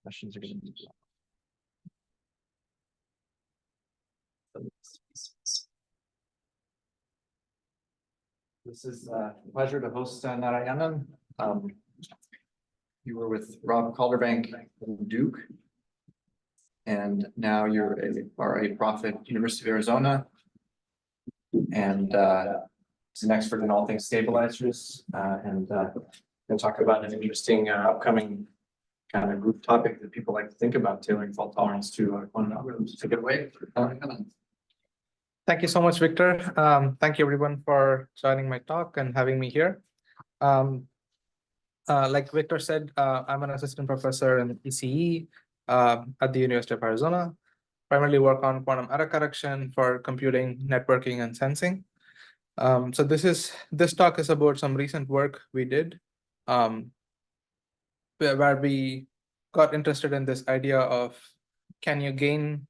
Questions are going to be. This is a pleasure to host Narayanan. You were with Rob Calderbank from Duke. And now you're a prof at University of Arizona. And is an expert in all things stabilizers. And we'll talk about an interesting upcoming kind of group topic that people like to think about, tailoring fault tolerance to quantum algorithms. Take it away. Thank you so much, Victor. Thank you everyone for joining my talk and having me here. Like Victor said, I'm an assistant professor in ECE at the University of Arizona. Primarily work on quantum error correction for computing, networking, and sensing. So this talk is about some recent work we did, where we got interested in this idea of can you gain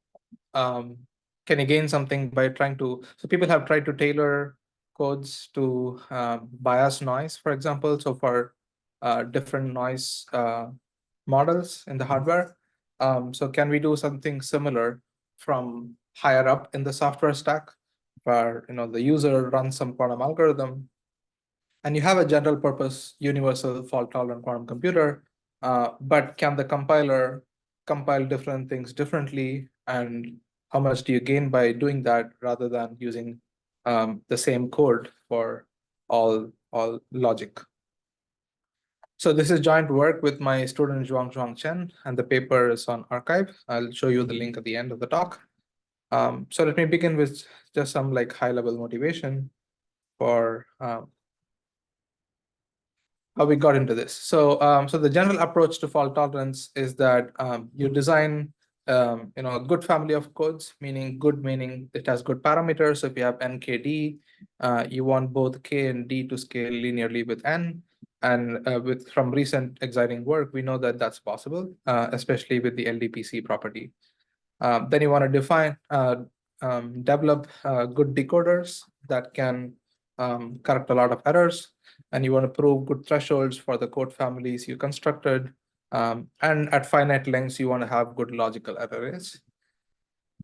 something by trying to, so people have tried to tailor codes to bias noise, for example, so for different noise models in the hardware. So can we do something similar from higher up in the software stack, where the user runs some quantum algorithm, and you have a general purpose universal fault-tolerant quantum computer, but can the compiler compile different things differently, and how much do you gain by doing that rather than using the same code for all logic? So this is joint work with my student Zhuang Chen, and the paper is on arXiv. I'll show you the link at the end of the talk. So let me begin with just some high-level motivation for how we got into this. So so the general approach to fault tolerance is that you design a good family of codes, meaning it has good parameters. So if you have NKD, you want both K and D to scale linearly with N. And from recent exciting work, we know that that's possible, especially with the LDPC property. Then you want to develop good decoders that can correct a lot of errors. And you want to prove good thresholds for the code families you constructed. And at finite lengths, you want to have good logical error rates.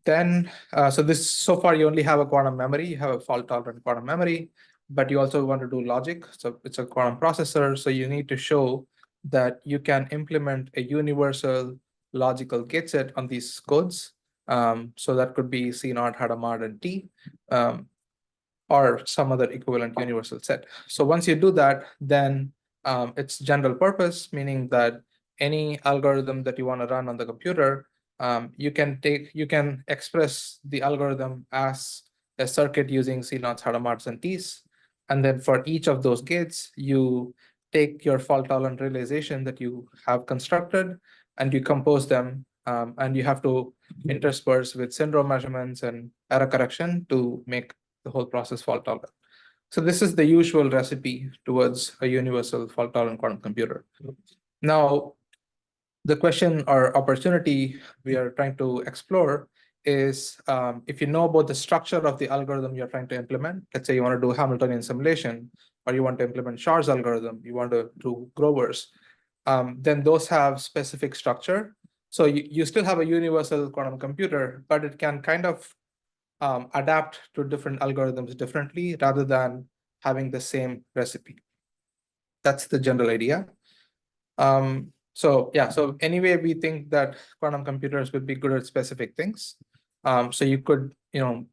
Then, so far you only have a quantum memory, you have a fault-tolerant quantum memory, but you also want to do logic. So it's a quantum processor. So you need to show that you can implement a universal logical gate set on these codes. So that could be C0, Hadamard, and T. Or some other equivalent universal set. So once you do that, then it's general purpose, meaning that any algorithm that you want to run on the computer, you can express the algorithm as a circuit using C0s, Hadamards, and Ts. And then for each of those gates, you take your fault-tolerant realization that you have constructed, and you compose them, and you have to intersperse with syndrome measurements and error correction to make the whole process fault-tolerant. So this is the usual recipe towards a universal fault-tolerant quantum computer. Now, the question or opportunity we are trying to explore is if you know about the structure of the algorithm you're trying to implement, let's say you want to do Hamiltonian simulation, or you want to implement Shor's algorithm, you want to do Grover's, then those have specific structure. So you still have a universal quantum computer, but it can kind of adapt to different algorithms differently rather than having the same recipe. That's the general idea. So anyway, we think that quantum computers would be good at specific things. So you could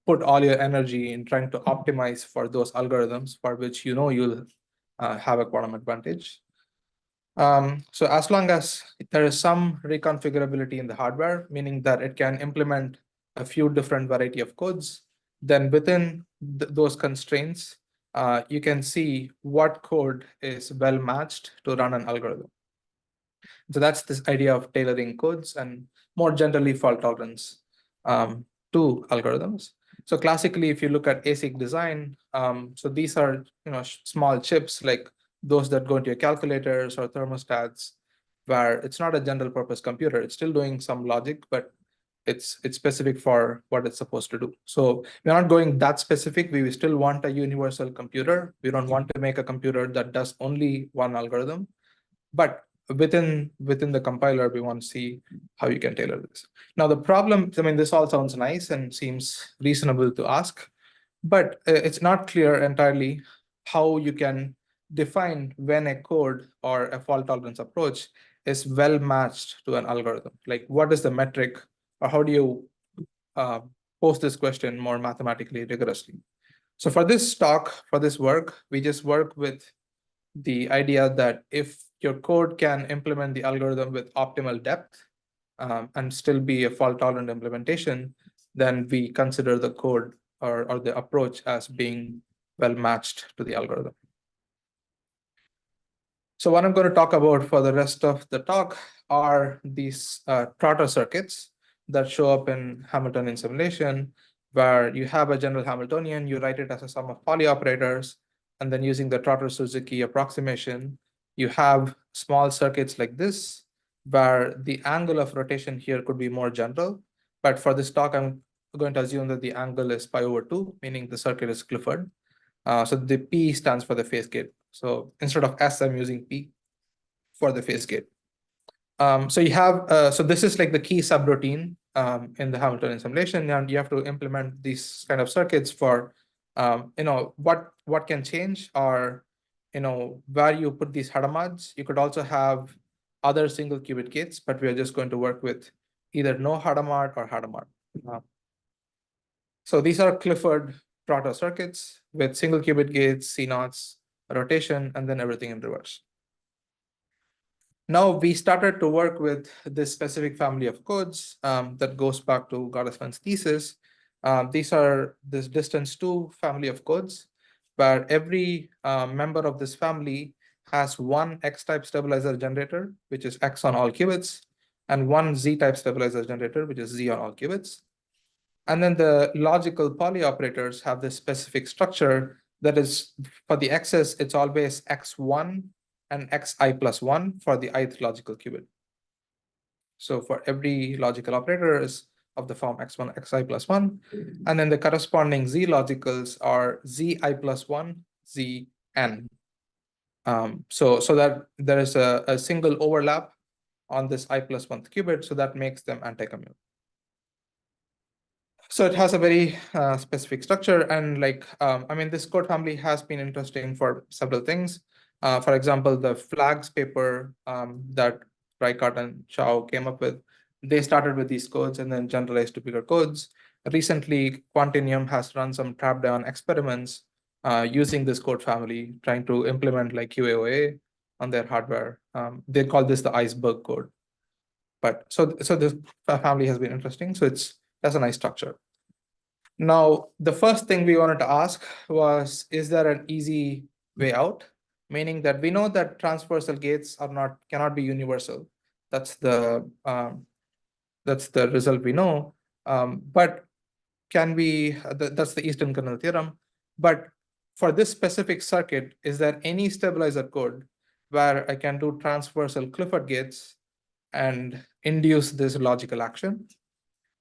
put all your energy in trying to optimize for those algorithms for which you'll have a quantum advantage. So as long as there is some reconfigurability in the hardware, meaning that it can implement a few different variety of codes, then within those constraints, you can see what code is well matched to run an algorithm. So that's this idea of tailoring codes and more generally fault tolerance to algorithms. So classically, if you look at ASIC design, so these are small chips like those that go into your calculators or thermostats, where it's not a general purpose computer. It's still doing some logic, but it's specific for what it's supposed to do. So we're not going that specific. We still want a universal computer. We don't want to make a computer that does only one algorithm. But within the compiler, we want to see how you can tailor this. Now, the problem, I mean, this all sounds nice and seems reasonable to ask, but it's not clear entirely how you can define when a code or a fault tolerance approach is well matched to an algorithm. Like, what is the metric, or how do you pose this question more mathematically rigorously? So for this talk, for this work, we just work with the idea that if your code can implement the algorithm with optimal depth and still be a fault-tolerant implementation, then we consider the code or the approach as being well matched to the algorithm. So what I'm going to talk about for the rest of the talk are these Trotter circuits that show up in Hamiltonian simulation, where you have a general Hamiltonian, you write it as a sum of Pauli operators, and then using the Trotter-Suzuki approximation, you have small circuits like this, where the angle of rotation here could be more general. But for this talk, I'm going to assume that the angle is pi/2, meaning the circuit is Clifford. So the P stands for the phase gate. So instead of S, I'm using P for the phase gate. So you have, so this is like the key subroutine in the Hamiltonian simulation, and you have to implement these kind of circuits for, what can change or, where you put these Hadamards. You could also have other single qubit gates, but we are just going to work with either no Hadamard or Hadamard. So these are Clifford Trotter circuits with single qubit gates, C-naughts, rotation, and then everything in reverse. Now we started to work with this specific family of codes that goes back to Gottesman's thesis. These are this distance 2 family of codes, where every member of this family has one X-type stabilizer generator, which is X on all qubits, and one Z-type stabilizer generator, which is Z on all qubits. And then the logical Pauli operators have this specific structure that is, for the X's, it's always X1 and Xi+1 for the ith logical qubit. So for every logical operator is of the form X1, Xi+1, and then the corresponding Z logicals are Zi+1, Zn. So that there is a single overlap on this I+1th qubit, so that makes them anti-commute. So it has a very specific structure, and this code family has been interesting for several things. For example, the flags paper that Reichardt and Chow came up with, they started with these codes and then generalized to bigger codes. Recently, Quantinium has run some trap-down experiments using this code family, trying to implement like QAOA on their hardware. They call this the iceberg code. But so this family has been interesting. So that's a nice structure. Now, the first thing we wanted to ask was, is there an easy way out? Meaning that we know that transversal gates cannot be universal. That's the result we know. But can we? That's the Eastern kernel theorem. But for this specific circuit, is there any stabilizer code where I can do transversal Clifford gates and induce this logical action?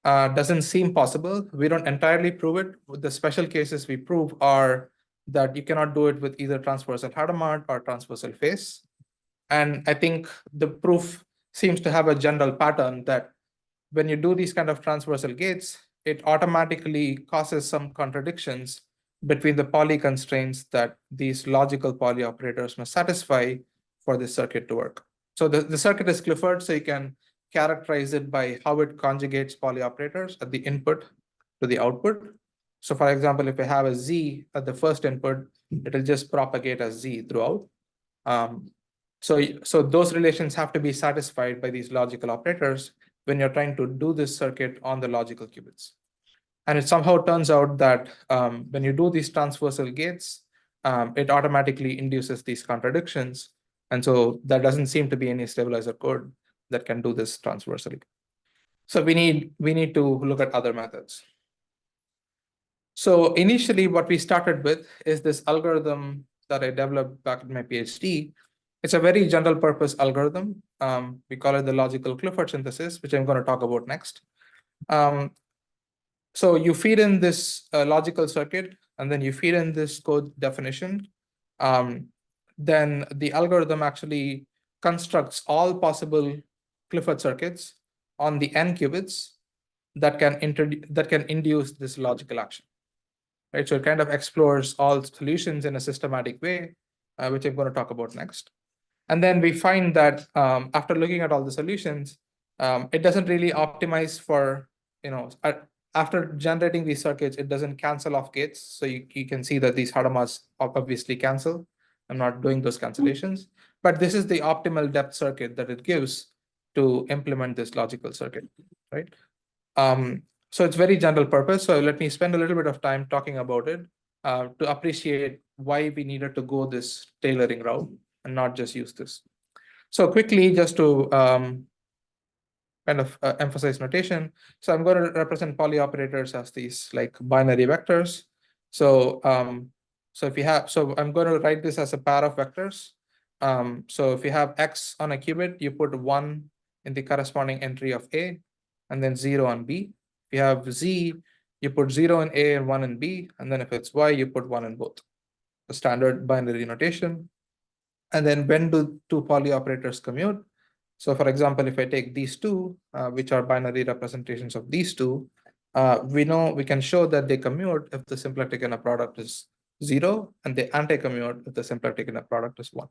Doesn't seem possible. We don't entirely prove it. The special cases we prove are that you cannot do it with either transversal Hadamard or transversal phase. And I think the proof seems to have a general pattern that when you do these kind of transversal gates, it automatically causes some contradictions between the Pauli constraints that these logical Pauli operators must satisfy for this circuit to work. So the circuit is Clifford, so you can characterize it by how it conjugates Pauli operators at the input to the output. So for example, if I have a Z at the first input, it'll just propagate as Z throughout. So those relations have to be satisfied by these logical operators when you're trying to do this circuit on the logical qubits. And it somehow turns out that when you do these transversal gates, it automatically induces these contradictions. And so there doesn't seem to be any stabilizer code that can do this transversally. So we need to look at other methods. So initially what we started with is this algorithm that I developed back in my PhD. It's a very general purpose algorithm. We call it the logical Clifford synthesis, which I'm going to talk about next. So you feed in this logical circuit, and then you feed in this code definition. Then the algorithm actually constructs all possible Clifford circuits on the n qubits that can induce this logical action. Right, so it kind of explores all solutions in a systematic way, which I'm going to talk about next. And then we find that after looking at all the solutions, it doesn't really optimize for, after generating these circuits, it doesn't cancel off gates. So you can see that these Hadamas obviously cancel. I'm not doing those cancellations, but this is the optimal depth circuit that it gives to implement this logical circuit, right? So it's very general purpose. So let me spend a little bit of time talking about it to appreciate why we needed to go this tailoring route and not just use this. So quickly, just to kind of emphasize notation. So I'm going to represent poly operators as these like binary vectors. So if you have, so I'm going to write this as a pair of vectors. So if you have X on a qubit, you put 1 in the corresponding entry of A, and then 0 on B. If you have Z, you put 0 in A and 1 in B, and then if it's Y, you put 1 in both. The standard binary notation. And then when do two poly operators commute? So for example, if I take these two, which are binary representations of these two, we know we can show that they commute if the symplectic inner product is 0, and they anti-commute if the symplectic inner product is 1.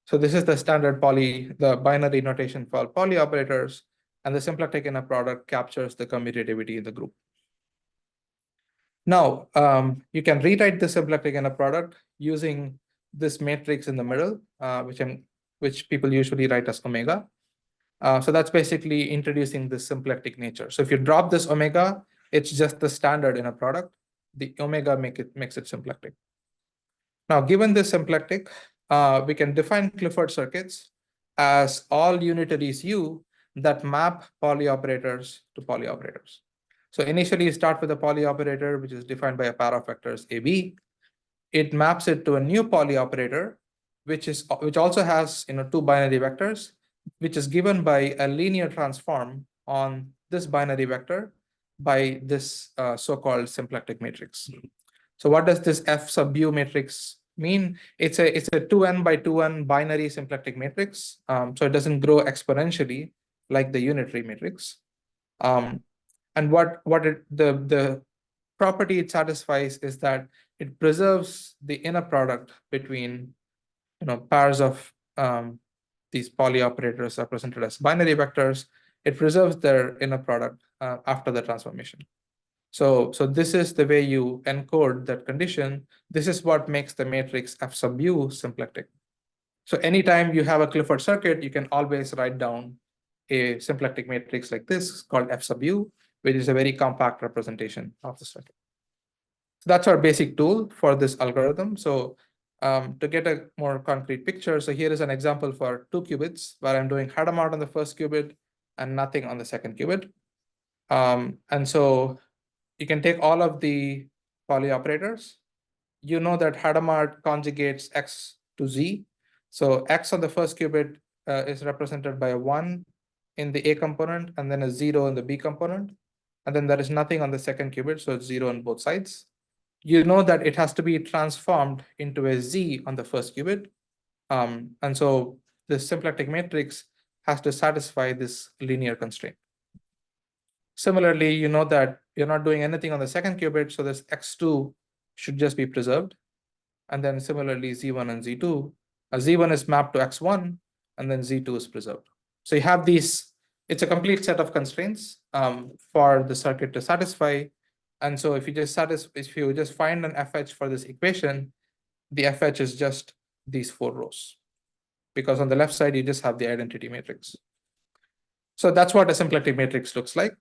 So this is the standard the binary notation for poly operators, and the symplectic inner product captures the commutativity in the group. Now, you can rewrite the symplectic inner product using this matrix in the middle, which people usually write as omega. So that's basically introducing this symplectic nature. So if you drop this omega, it's just the standard in a product. The omega makes it symplectic. Now, given this symplectic, we can define Clifford circuits as all unitaries U that map poly operators to poly operators. So initially, you start with a poly operator, which is defined by a pair of vectors AB. It maps it to a new poly operator, which also has two binary vectors, which is given by a linear transform on this binary vector by this so-called symplectic matrix. So what does this F sub U matrix mean? It's a 2n by 2n binary symplectic matrix. So it doesn't grow exponentially like the unitary matrix. And the property it satisfies is that it preserves the inner product between pairs of these poly operators represented as binary vectors. It preserves their inner product after the transformation. So this is the way you encode that condition. This is what makes the matrix F sub U symplectic. So anytime you have a Clifford circuit, you can always write down a symplectic matrix like this called F sub U, which is a very compact representation of the circuit. So that's our basic tool for this algorithm. So to get a more concrete picture, so here is an example for 2 qubits where I'm doing Hadamard on the first qubit and nothing on the second qubit. And so you can take all of the poly operators. You know that Hadamard conjugates X to Z. So X on the first qubit is represented by a 1 in the A component and then a 0 in the B component. And then there is nothing on the second qubit, so it's 0 on both sides. You know that it has to be transformed into a Z on the first qubit. And so the symplectic matrix has to satisfy this linear constraint. Similarly, you know that you're not doing anything on the second qubit, so this X2 should just be preserved. And then similarly, Z1 and Z2, Z1 is mapped to X1, and then Z2 is preserved. So you have these, it's a complete set of constraints for the circuit to satisfy. And so if you just find an FH for this equation, the FH is just these 4 rows. Because on the left side, you just have the identity matrix. So that's what a symplectic matrix looks like.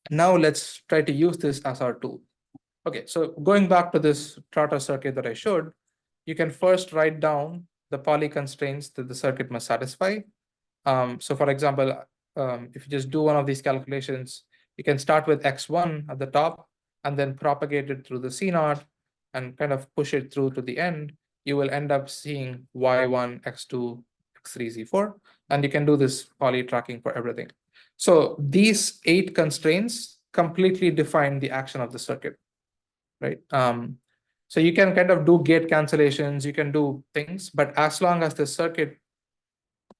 Now let's try to use this as our tool. Okay, so going back to this Trotter circuit that I showed, you can first write down the poly constraints that the circuit must satisfy. So for example, if you just do one of these calculations, you can start with X1 at the top and then propagate it through the C0 and kind of push it through to the end. You will end up seeing Y1, X2, X3, Z4, and you can do this poly tracking for everything. So these 8 constraints completely define the action of the circuit, right? So you can kind of do gate cancellations, you can do things, but as long as the circuit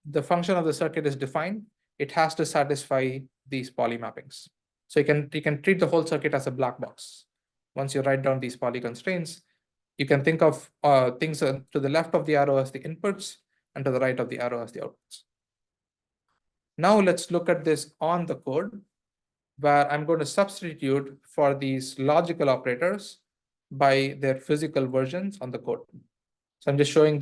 the function of the circuit is defined, it has to satisfy these poly mappings. So you can treat the whole circuit as a black box. Once you write down these poly constraints, you can think of things to the left of the arrow as the inputs and to the right of the arrow as the outputs. Now let's look at this on the code, where I'm going to substitute for these logical operators by their physical versions on the code. So I'm just showing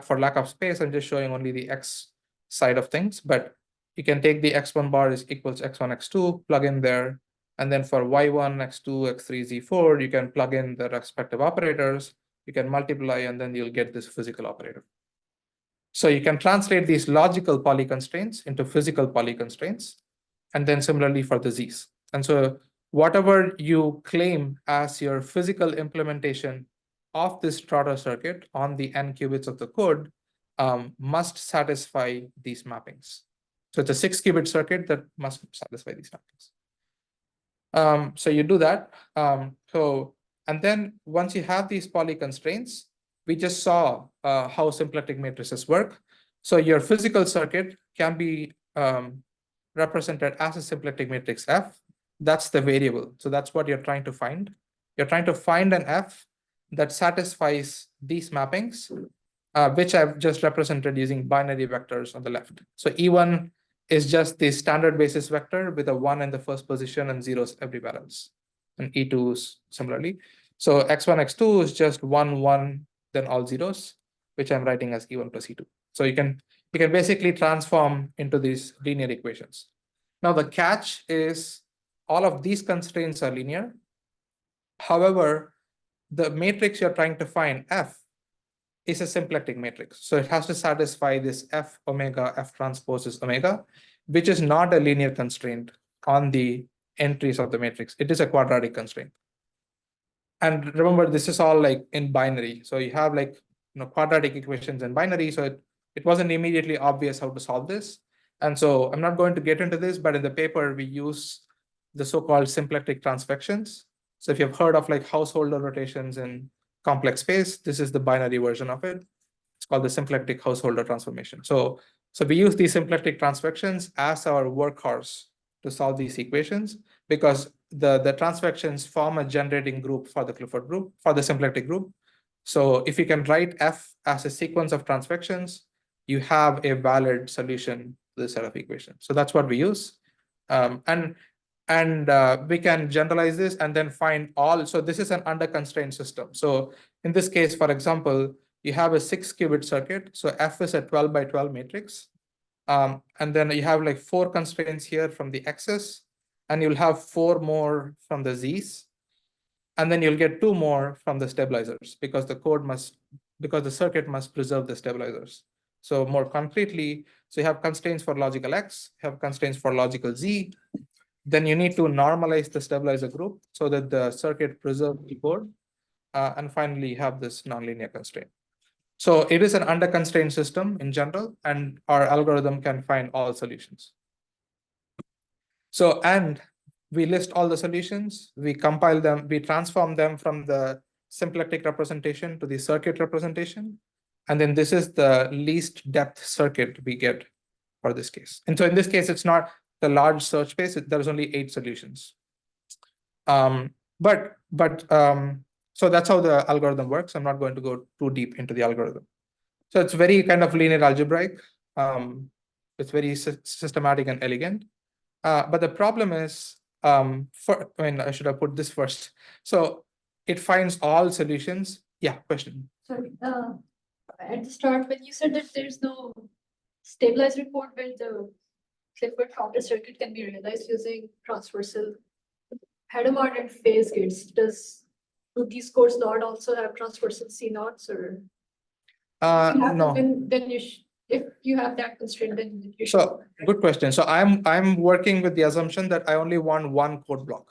for lack of space, I'm just showing only the X side of things, but you can take the X1 bar is equals X1, X2, plug in there. And then for Y1, X2, X3, Z4, you can plug in the respective operators, you can multiply, and then you'll get this physical operator. So you can translate these logical poly constraints into physical poly constraints, and then similarly for the Z's. And so whatever you claim as your physical implementation of this Trotter circuit on the n qubits of the code must satisfy these mappings. So it's a 6-qubit circuit that must satisfy these mappings. So you do that. And then once you have these poly constraints, we just saw how symplectic matrices work. So your physical circuit can be represented as a symplectic matrix F. That's the variable. So that's what you're trying to find. You're trying to find an F that satisfies these mappings, which I've just represented using binary vectors on the left. So E1 is just the standard basis vector with a 1 in the first position and zeros everywhere else. And E2 is similarly. So X1, X2 is just 1, 1, then all zeros, which I'm writing as E1 plus E2. So you can basically transform into these linear equations. Now the catch is all of these constraints are linear. However, the matrix you're trying to find, F, is a symplectic matrix. So it has to satisfy this F omega, F transpose is omega, which is not a linear constraint on the entries of the matrix. It is a quadratic constraint. And remember, this is all like in binary. So you have like quadratic equations in binary. So it wasn't immediately obvious how to solve this. And so I'm not going to get into this, but in the paper, we use the so-called symplectic transfections. So if you've heard of like householder rotations in complex space, this is the binary version of it. It's called the symplectic householder transformation. So we use these symplectic transfections as our workhorse to solve these equations, because the transfections form a generating group for the Clifford group, for the symplectic group. So if you can write F as a sequence of transfections, you have a valid solution to this set of equations. So that's what we use. And we can generalize this and then find all. So this is an under constrained system. So in this case, for example, you have a 6-qubit circuit. So F is a 12 by 12 matrix. And then you have like 4 constraints here from the X's, and you'll have 4 more from the Z's. And then you'll get 2 more from the stabilizers, because the circuit must preserve the stabilizers. So more concretely, so you have constraints for logical X, you have constraints for logical Z. Then you need to normalize the stabilizer group so that the circuit preserves the code. And finally, you have this nonlinear constraint. So it is an under constrained system in general, and our algorithm can find all solutions. So, and we list all the solutions, we compile them, we transform them from the symplectic representation to the circuit representation. And then this is the least depth circuit we get for this case. And so in this case, it's not the large search space, there's only 8 solutions. So that's how the algorithm works. I'm not going to go too deep into the algorithm. So it's very kind of linear algebraic. It's very systematic and elegant. But the problem is, I should have put this first. So it finds all solutions. Yeah, question. Sorry, at the start, when you said that there's no stabilizer code where the Clifford Trotter circuit can be realized using transversal Hadamard and phase gates, do these codes not also have transversal C-naughts, or? No. Then if you have that constraint, then you should. So good question. So I'm working with the assumption that I only want one code block.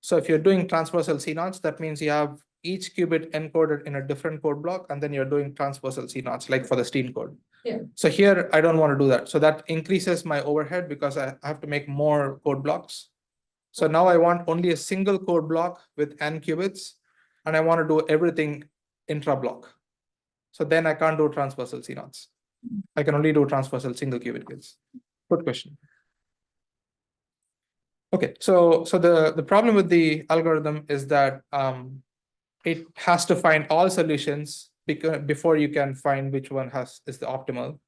So if you're doing transversal C-naughts, that means you have each qubit encoded in a different code block, and then you're doing transversal C-naughts, like for the Stein code. Yeah. So here, I don't want to do that. So that increases my overhead because I have to make more code blocks. So now I want only a single code block with n qubits, and I want to do everything intra-block. So then I can't do transversal C-naughts. I can only do transversal single qubit gates. Good question. Okay, so the problem with the algorithm is that it has to find all solutions before you can find which one is the optimal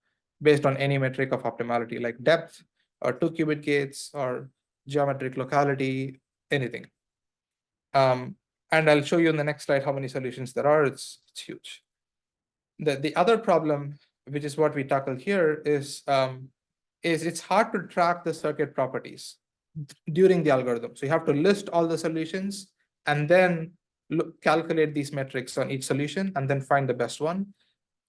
based on any metric of optimality, like depth or 2-qubit gates or geometric locality, anything. And I'll show you in the next slide how many solutions there are. It's huge. The other problem, which is what we tackle here, is it's hard to track the circuit properties during the algorithm. So you have to list all the solutions and then calculate these metrics on each solution and then find the best one.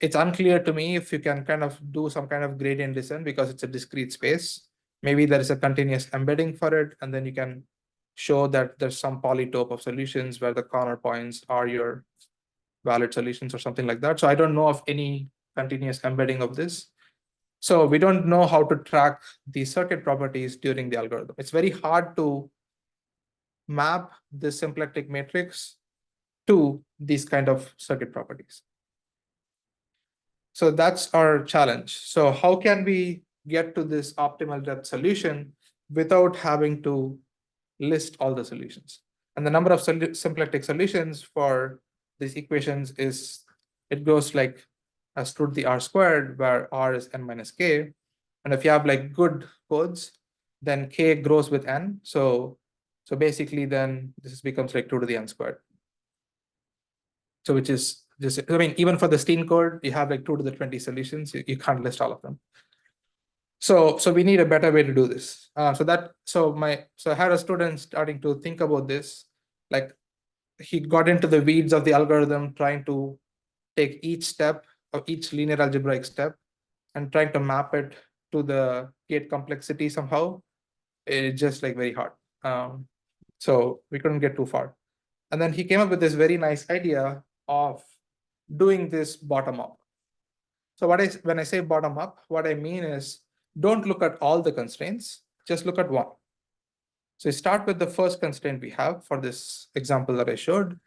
It's unclear to me if you can kind of do some kind of gradient descent because it's a discrete space. Maybe there is a continuous embedding for it, and then you can show that there's some polytope of solutions where the corner points are your valid solutions or something like that. So I don't know of any continuous embedding of this. So we don't know how to track the circuit properties during the algorithm. It's very hard to map the symplectic matrix to these kind of circuit properties. So that's our challenge. So how can we get to this optimal depth solution without having to list all the solutions? And the number of symplectic solutions for these equations is, it goes like as root the r squared, where r is n minus k. And if you have like good codes, then k grows with n. So basically then this becomes like 2 to the n squared. So which is just, I mean, even for the Steen code, you have like 2 to the 20 solutions. You can't list all of them. So we need a better way to do this. So I had a student starting to think about this, like he got into the weeds of the algorithm, trying to take each step of each linear algebraic step and trying to map it to the gate complexity somehow. It's just like very hard. So we couldn't get too far. And then he came up with this very nice idea of doing this bottom up. So when I say bottom up, what I mean is don't look at all the constraints, just look at one. So you start with the first constraint we have for this example that I showed.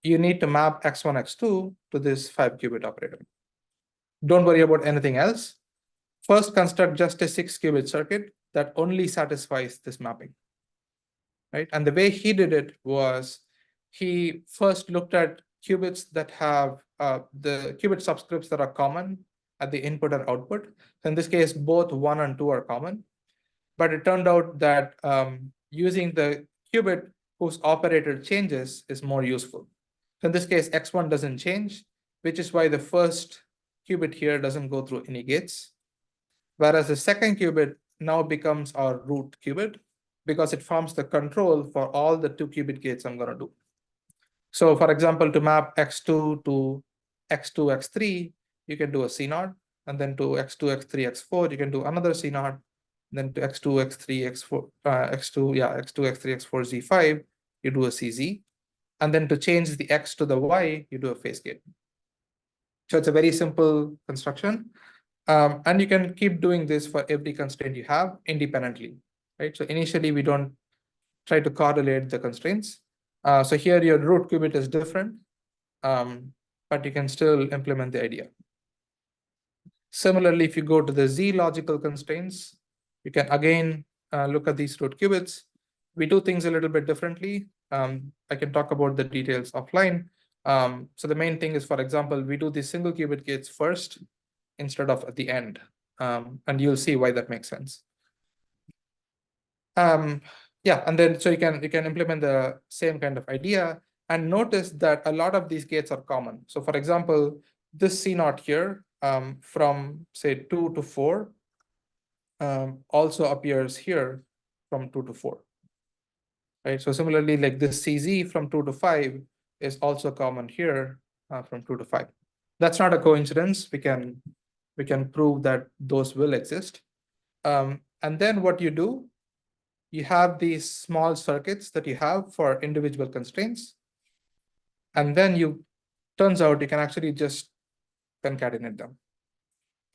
You need to map x1, x2 to this 5-qubit operator. Don't worry about anything else. First, construct just a 6-qubit circuit that only satisfies this mapping. Right? And the way he did it was he first looked at qubits that have the qubit subscripts that are common at the input and output. So in this case, both 1 and 2 are common. But it turned out that using the qubit whose operator changes is more useful. So in this case, x1 doesn't change, which is why the first qubit here doesn't go through any gates. Whereas the second qubit now becomes our root qubit because it forms the control for all the 2-qubit gates I'm going to do. So for example, to map x2 to x2, x3, you can do a C0, and then to x2, x3, x4, you can do another C0, then to x2, x3, x4, x2, x3, x4, z5, you do a CZ, and then to change the x to the y, you do a phase gate. So it's a very simple construction, and you can keep doing this for every constraint you have independently, right? So initially we don't try to correlate the constraints. So here your root qubit is different, but you can still implement the idea. Similarly, if you go to the Z logical constraints, you can again look at these root qubits. We do things a little bit differently. I can talk about the details offline. So the main thing is, for example, we do the single qubit gates first instead of at the end. And you'll see why that makes sense. Yeah, and then so you can implement the same kind of idea and notice that a lot of these gates are common. So for example, this C0 here from say 2 to 4 also appears here from 2 to 4. Right. So similarly, like this CZ from 2 to 5 is also common here from 2 to 5. That's not a coincidence. We can prove that those will exist. And then what you do, you have these small circuits that you have for individual constraints. And then turns out you can actually just concatenate them.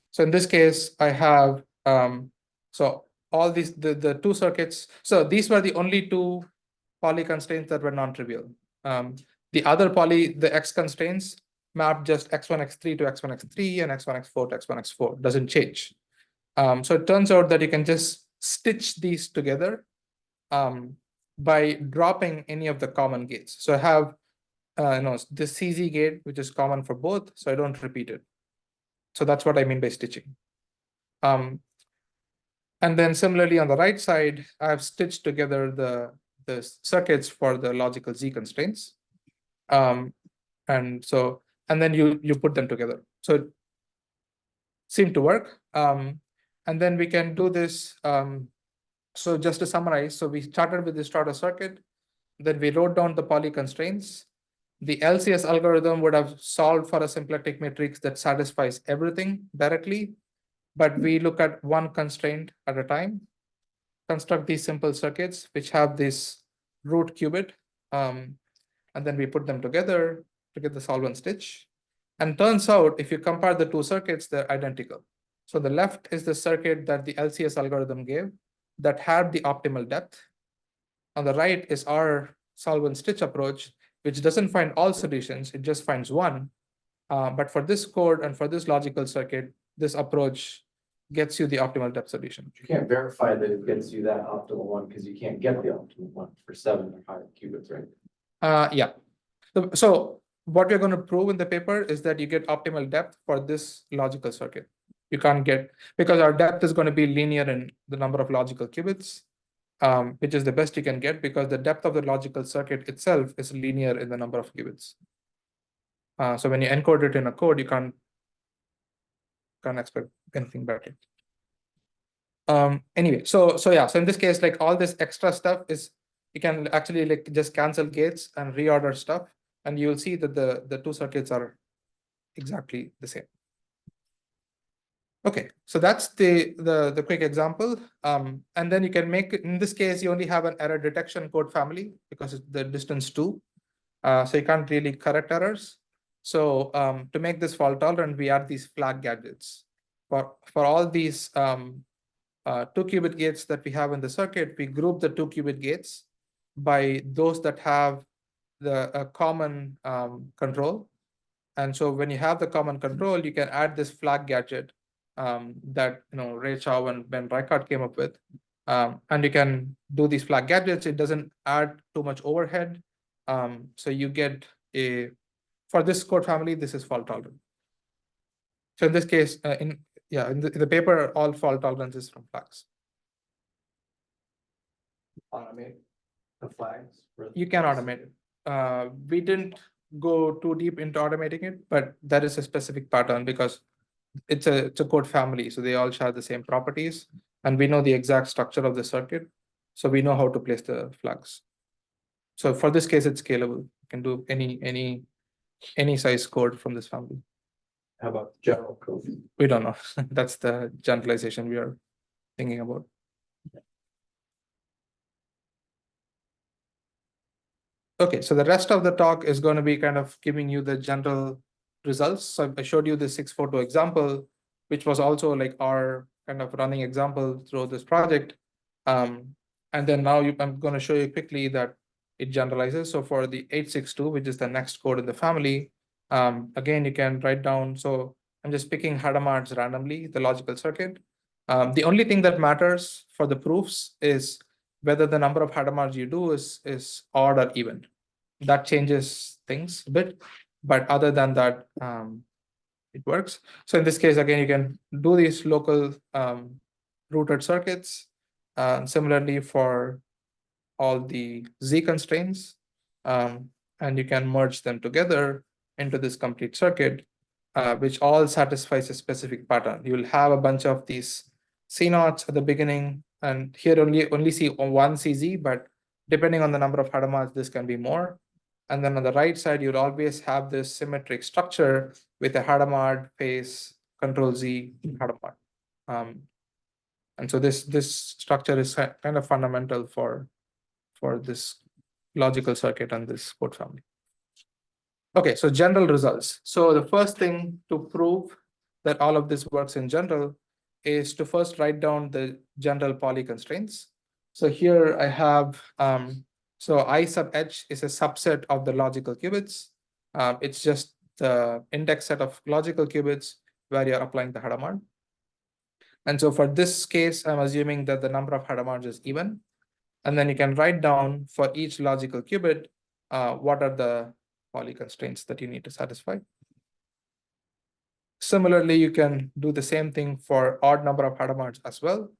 So in this case, I have, so all these, the 2 circuits. So these were the only 2 poly constraints that were non-trivial. The other poly, the X constraints, map just x1, x3 to x1, x3 and x1, x4 to x1, x4, doesn't change. So it turns out that you can just stitch these together by dropping any of the common gates. So I have this CZ gate, which is common for both, so I don't repeat it. So that's what I mean by stitching. And then similarly on the right side, I have stitched together the circuits for the logical Z constraints. And then you put them together. So it seemed to work. And then we can do this. So just to summarize, so we started with this Trotter circuit, then we wrote down the poly constraints. The LCS algorithm would have solved for a symplectic matrix that satisfies everything directly, but we look at one constraint at a time, construct these simple circuits which have this root qubit, and then we put them together to get the solvent stitch. And turns out, if you compare the two circuits, they're identical. So the left is the circuit that the LCS algorithm gave that had the optimal depth. On the right is our solvent stitch approach, which doesn't find all solutions, it just finds one. But for this code and for this logical circuit, this approach gets you the optimal depth solution. You can't verify that it gets you that optimal one because you can't get the optimal one for 7 or higher qubits, right? Yeah. So what we're going to prove in the paper is that you get optimal depth for this logical circuit. You can't get, because our depth is going to be linear in the number of logical qubits, which is the best you can get because the depth of the logical circuit itself is linear in the number of qubits. So when you encode it in a code, you can't expect anything better. Anyway, so in this case, like all this extra stuff is, you can actually like just cancel gates and reorder stuff, and you'll see that the two circuits are exactly the same. Okay, so that's the quick example. And then you can make, in this case, you only have an error detection code family because it's the distance 2. So you can't really correct errors. So to make this fault tolerant, we add these flag gadgets. For all these 2-qubit gates that we have in the circuit, we group the 2-qubit gates by those that have the common control. And so when you have the common control, you can add this flag gadget that Ray Chow and Ben Reichert came up with. And you can do these flag gadgets. It doesn't add too much overhead. So you get for this code family, this is fault tolerant. So in this case, in the paper, all fault tolerance is from flags. Automate the flags. You can automate it. We didn't go too deep into automating it, but that is a specific pattern because it's a code family, so they all share the same properties, and we know the exact structure of the circuit, so we know how to place the flags. So for this case, it's scalable. You can do any size code from this family. How about general code? We don't know. That's the generalization we are thinking about. Okay, so the rest of the talk is going to be kind of giving you the general results. So I showed you the 642 example, which was also like our kind of running example through this project. And then now I'm going to show you quickly that it generalizes. So for the 862, which is the next code in the family, again, you can write down. So I'm just picking Hadamard's randomly, the logical circuit. The only thing that matters for the proofs is whether the number of Hadamards you do is odd or even. That changes things a bit, but other than that, it works. So in this case, again, you can do these local rooted circuits. Similarly for all the Z constraints, and you can merge them together into this complete circuit, which all satisfies a specific pattern. You will have a bunch of these C naughts at the beginning, and here only see one CZ, but depending on the number of Hadamards, this can be more. And then on the right side, you'll always have this symmetric structure with a Hadamard, phase, control Z, Hadamard. And so this structure is kind of fundamental for this logical circuit and this code family. Okay, so general results. So the first thing to prove that all of this works in general is to first write down the general poly constraints. So here I have, so I sub h is a subset of the logical qubits. It's just the index set of logical qubits where you're applying the Hadamard. And so for this case, I'm assuming that the number of Hadamards is even. And then you can write down for each logical qubit, what are the poly constraints that you need to satisfy. Similarly, you can do the same thing for odd number of Hadamards as well.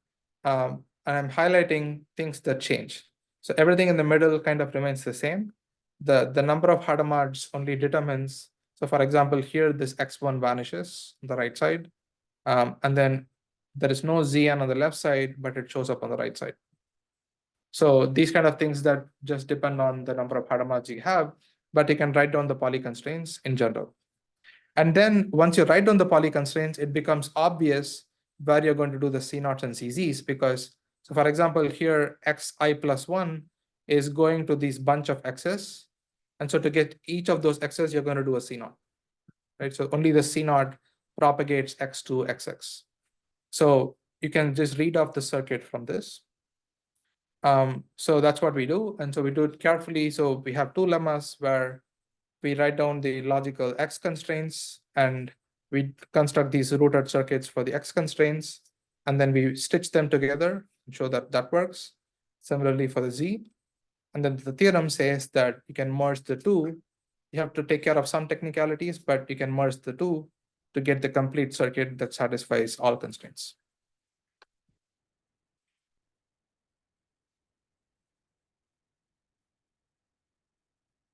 And I'm highlighting things that change. So everything in the middle kind of remains the same. The number of Hadamards only determines. So for example, here this x1 vanishes on the right side. And then there is no Zn on the left side, but it shows up on the right side. So these kind of things that just depend on the number of Hadamards you have, but you can write down the poly constraints in general. And then once you write down the poly constraints, it becomes obvious where you're going to do the C0s and CZs, because, so for example, here xi plus 1 is going to this bunch of x's. And so to get each of those x's, you're going to do a C0, right? So only the C0 propagates x to xx. So you can just read off the circuit from this. So that's what we do. And so we do it carefully. So we have two lemmas where we write down the logical x constraints and we construct these rooted circuits for the x constraints. And then we stitch them together and show that that works. Similarly for the z. And then the theorem says that you can merge the two. You have to take care of some technicalities, but you can merge the two to get the complete circuit that satisfies all constraints.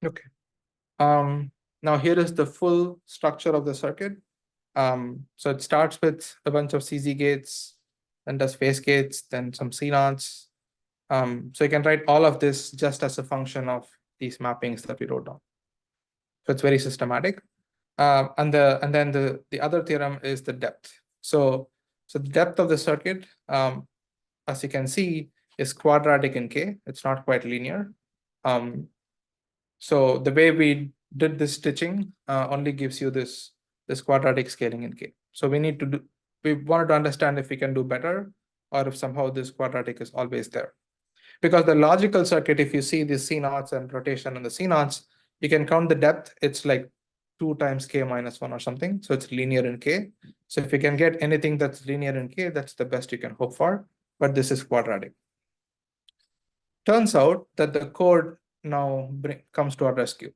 Okay. Now here is the full structure of the circuit. So it starts with a bunch of CZ gates, then does phase gates, then some C0s. So you can write all of this just as a function of these mappings that we wrote down. So it's very systematic. And then the other theorem is the depth. So the depth of the circuit, as you can see, is quadratic in K. It's not quite linear. So the way we did this stitching only gives you this quadratic scaling in K. So we wanted to understand if we can do better or if somehow this quadratic is always there. Because the logical circuit, if you see the C0s and rotation and the C0s, you can count the depth. It's like 2 times K minus 1 or something. So it's linear in K. So if you can get anything that's linear in K, that's the best you can hope for. But this is quadratic. Turns out that the code now comes to our rescue.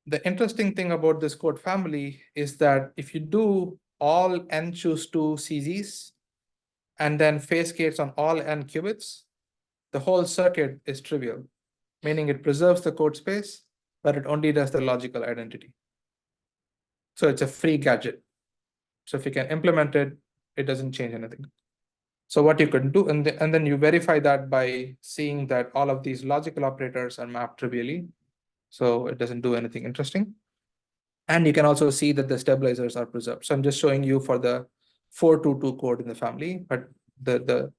The interesting thing about this code family is that if you do all n choose 2 CZs and then phase gates on all n qubits, the whole circuit is trivial, meaning it preserves the code space, but it only does the logical identity. So it's a free gadget. So if you can implement it, it doesn't change anything. So what you can do, and then you verify that by seeing that all of these logical operators are mapped trivially. So it doesn't do anything interesting. And you can also see that the stabilizers are preserved. So I'm just showing you for the 422 code in the family, but the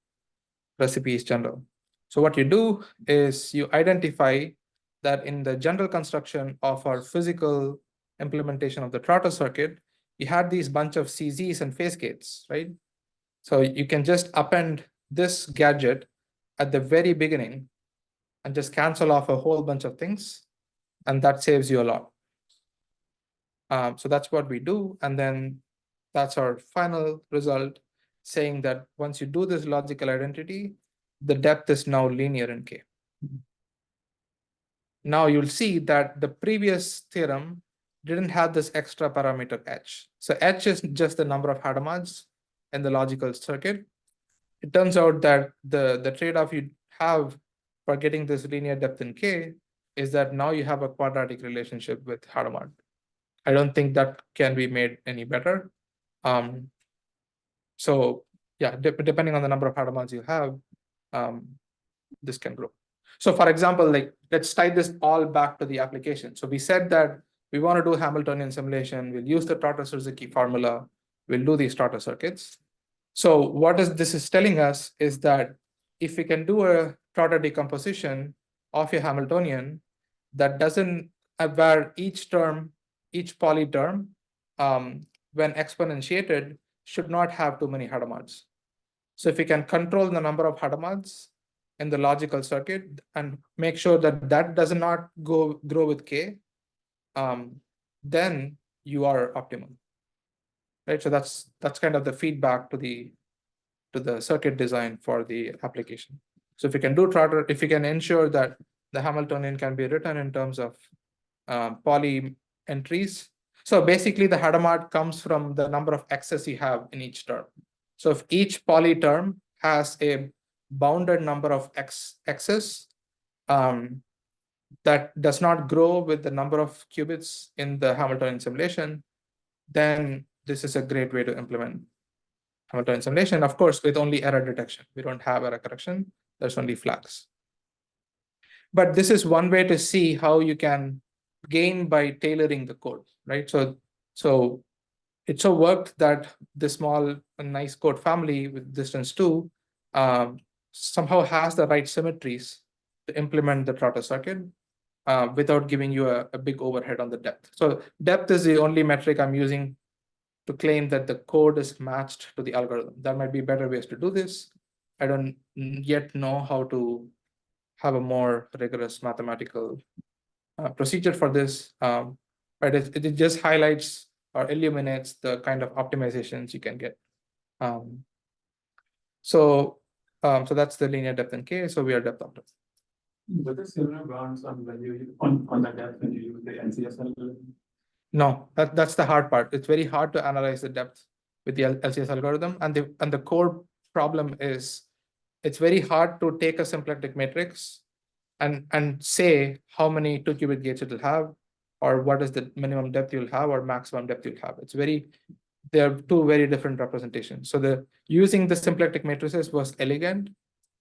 recipe is general. So what you do is you identify that in the general construction of our physical implementation of the Trotter circuit, you had these bunch of CZs and phase gates, right? So you can just append this gadget at the very beginning and just cancel off a whole bunch of things, and that saves you a lot. So that's what we do, and then that's our final result, saying that once you do this logical identity, the depth is now linear in K. Now you'll see that the previous theorem didn't have this extra parameter h. So h is just the number of Hadamards in the logical circuit. It turns out that the trade-off you have for getting this linear depth in K is that now you have a quadratic relationship with Hadamard. I don't think that can be made any better. So yeah, depending on the number of Hadamards you have, this can grow. So for example, like let's tie this all back to the application. So we said that we want to do Hamiltonian simulation. We'll use the Trotter-Suzuki formula. We'll do these Trotter circuits. So what this is telling us is that if we can do a Trotter decomposition of a Hamiltonian that doesn't, where each term, each poly term, when exponentiated, should not have too many Hadamards. So if we can control the number of Hadamards in the logical circuit and make sure that that does not grow with K, then you are optimal. Right, so that's kind of the feedback to the circuit design for the application. So if you can do Trotter, if you can ensure that the Hamiltonian can be written in terms of poly entries. So basically the Hadamard comes from the number of x's you have in each term. So if each poly term has a bounded number of x's that does not grow with the number of qubits in the Hamiltonian simulation, then this is a great way to implement Hamiltonian simulation, of course, with only error detection. We don't have error correction, there's only flags. But this is one way to see how you can gain by tailoring the code, right? So it so worked that the small, nice code family with distance 2 somehow has the right symmetries to implement the Trotter circuit without giving you a big overhead on the depth. So depth is the only metric I'm using to claim that the code is matched to the algorithm. There might be better ways to do this. I don't yet know how to have a more rigorous mathematical procedure for this, but it just highlights or illuminates the kind of optimizations you can get. So that's the linear depth in K. So we are depth optimized. Were there similar grounds on when you on the depth when you use the LCS algorithm? No, that's the hard part. It's very hard to analyze the depth with the LCS algorithm, and the core problem is it's very hard to take a symplectic matrix and say how many 2-qubit gates it will have, or what is the minimum depth you'll have or maximum depth you'll have. There are two very different representations. So using the symplectic matrices was elegant,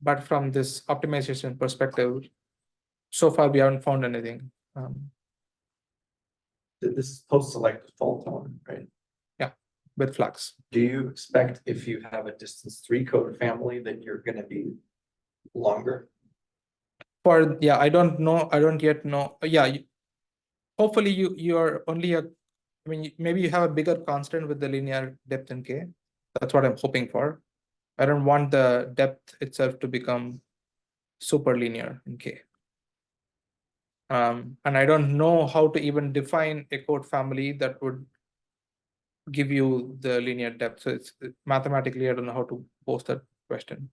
but from this optimization perspective, so far we haven't found anything. This is post-select fault tolerant, right? With flags. Do you expect if you have a distance 3 code family that you're going to be longer? I don't know. I don't yet know. Hopefully you are only maybe you have a bigger constant with the linear depth in K. That's what I'm hoping for. I don't want the depth itself to become super linear in K. And I don't know how to even define a code family that would give you the linear depth. So it's mathematically, I don't know how to pose that question.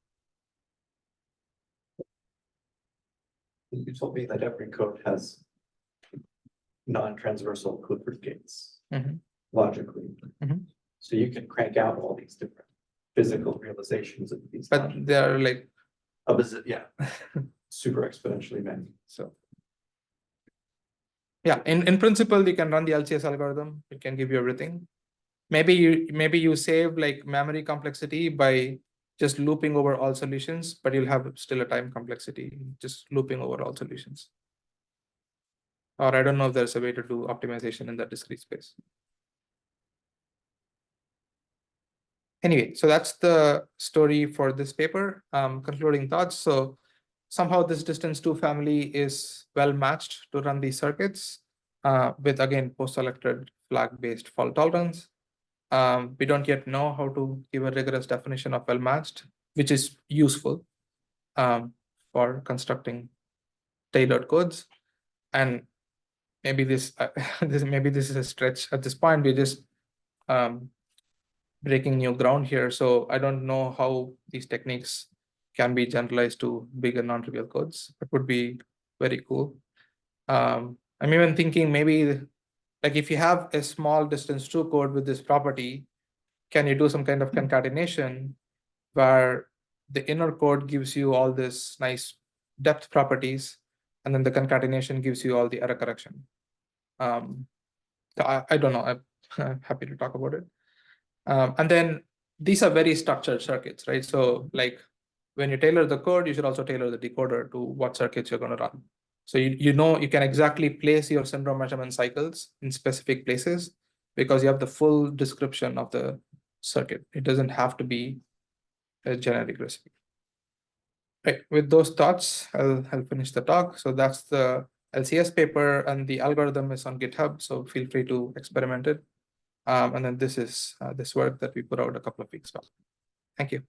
You told me that every code has non-transversal Clifford gates, logically. So you can crank out all these different physical realizations of these. But they're like super exponentially many. So yeah, in principle, you can run the LCS algorithm. It can give you everything. Maybe you save like memory complexity by just looping over all solutions, but you'll have still a time complexity just looping over all solutions. Or I don't know if there's a way to do optimization in that discrete space. Anyway, so that's the story for this paper. Concluding thoughts. So somehow this distance 2 family is well matched to run these circuits with, again, post-selected flag-based fault tolerance. We don't yet know how to give a rigorous definition of well-matched, which is useful for constructing tailored codes. And maybe this is a stretch at this point. We're just breaking new ground here. So I don't know how these techniques can be generalized to bigger non-trivial codes. It would be very cool. I'm even thinking maybe like if you have a small distance 2 code with this property, can you do some kind of concatenation where the inner code gives you all this nice depth properties, and then the concatenation gives you all the error correction? I don't know. I'm happy to talk about it. And then these are very structured circuits, right? So like when you tailor the code, you should also tailor the decoder to what circuits you're going to run. So you know you can exactly place your syndrome measurement cycles in specific places because you have the full description of the circuit. It doesn't have to be a generic recipe. Right. With those thoughts, I'll finish the talk. So that's the LCS paper, and the algorithm is on GitHub. So feel free to experiment it. And then this is this work that we put out a couple of weeks back. Thank you.